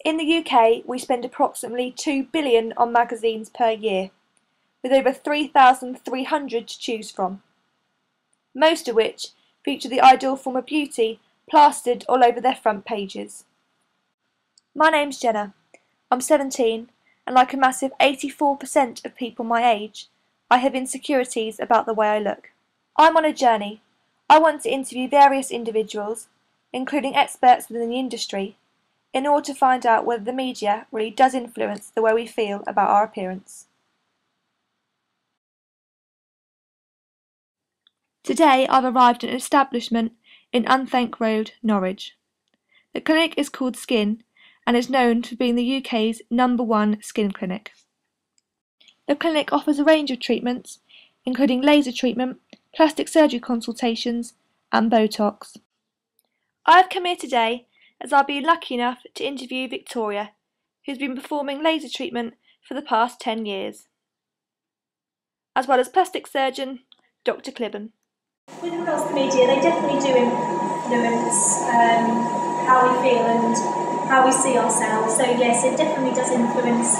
In the UK, we spend approximately £2 billion on magazines per year, with over 3,300 to choose from, most of which feature the ideal form of beauty plastered all over their front pages. My name's Jenna. I'm 17, and like a massive 84% of people my age, I have insecurities about the way I look. I'm on a journey. I want to interview various individuals, including experts within the industry, in order to find out whether the media really does influence the way we feel about our appearance. Today I've arrived at an establishment in Unthank Road, Norwich. The clinic is called Skin and is known for being the UK's #1 skin clinic. The clinic offers a range of treatments, including laser treatment, plastic surgery consultations and Botox. I have come here today as I'll be lucky enough to interview Victoria, who's been performing laser treatment for the past 10 years, as well as plastic surgeon Dr. Clibben. With regards to the media, they definitely do influence how we feel and how we see ourselves. So yes, it definitely does influence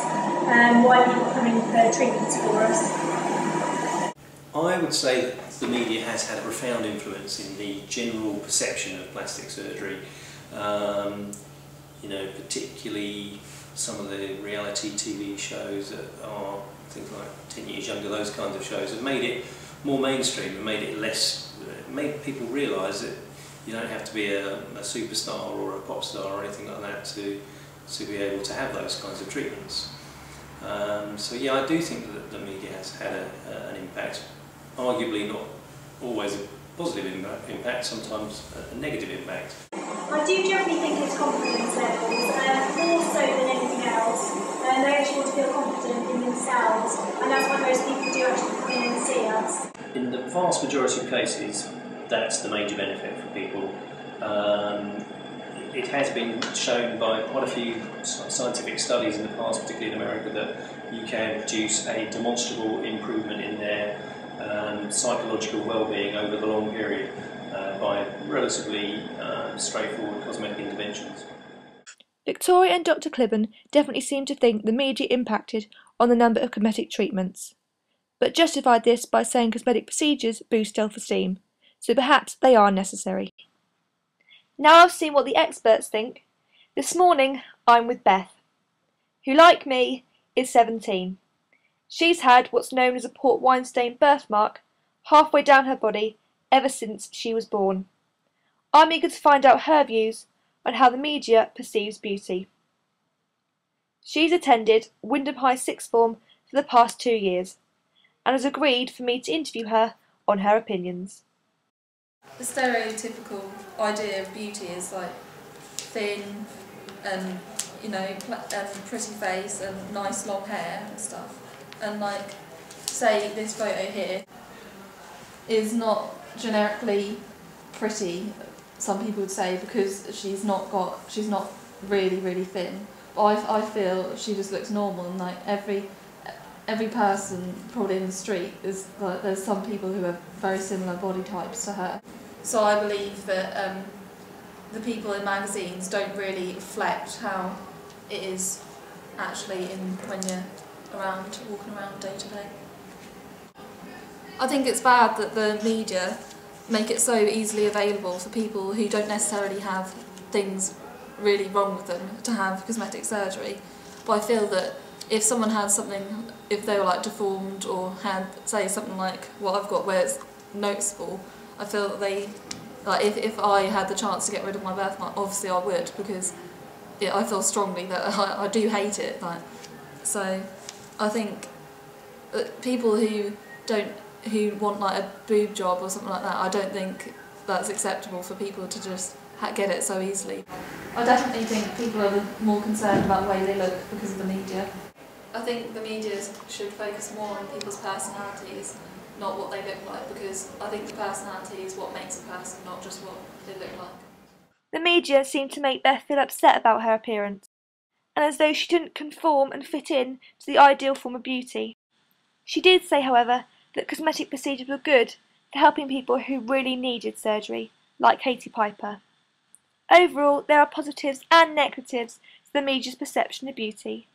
why people come in for treatments for us. I would say that the media has had a profound influence in the general perception of plastic surgery. Particularly some of the reality TV shows that are things like 10 Years Younger, those kinds of shows have made it more mainstream and made people realise that you don't have to be a superstar or a pop star or anything like that to be able to have those kinds of treatments. So yeah, I do think that the media has had an impact, arguably not always a positive impact, sometimes a negative impact. I do generally think it's confidence levels, more so than anything else. They actually want to feel confident in themselves, and that's why most people do actually come in and see us. In the vast majority of cases, that's the major benefit for people. It has been shown by quite a few scientific studies in the past, particularly in America, that you can produce a demonstrable improvement in their psychological well-being over the long period by relatively straightforward cosmetic interventions. Victoria and Dr. Clibben definitely seem to think the media impacted on the number of cosmetic treatments, but justified this by saying cosmetic procedures boost self-esteem, so perhaps they are necessary. Now I've seen what the experts think. This morning I'm with Beth, who like me is 17. She's had what's known as a port wine stain birthmark halfway down her body ever since she was born. I'm eager to find out her views on how the media perceives beauty. She's attended Wyndham High Sixth Form for the past 2 years and has agreed for me to interview her on her opinions. The stereotypical idea of beauty is like thin and pretty face and nice long hair and stuff. And like, say this photo here is not generically pretty, some people would say, because she's not really thin. But I feel she just looks normal, and like every person probably in the street is like, there's some people who have very similar body types to her. So I believe that the people in magazines don't really reflect how it is actually when you're walking around day to day. I think it's bad that the media make it so easily available for people who don't necessarily have things really wrong with them to have cosmetic surgery. But I feel that if someone had something, if they were like deformed or had, say, something like what I've got where it's noticeable, I feel that they, like if I had the chance to get rid of my birthmark, obviously I would, because I feel strongly that I do hate it. So I think that people who want like a boob job or something like that, I don't think that's acceptable for people to just get it so easily. I definitely think people are more concerned about the way they look because of the media. I think the media should focus more on people's personalities, not what they look like, because I think the personality is what makes a person, not just what they look like. The media seemed to make Beth feel upset about her appearance, and as though she didn't conform and fit in to the ideal form of beauty. She did say, however, that cosmetic procedures were good for helping people who really needed surgery, like Katie Piper. Overall, there are positives and negatives for the media's perception of beauty.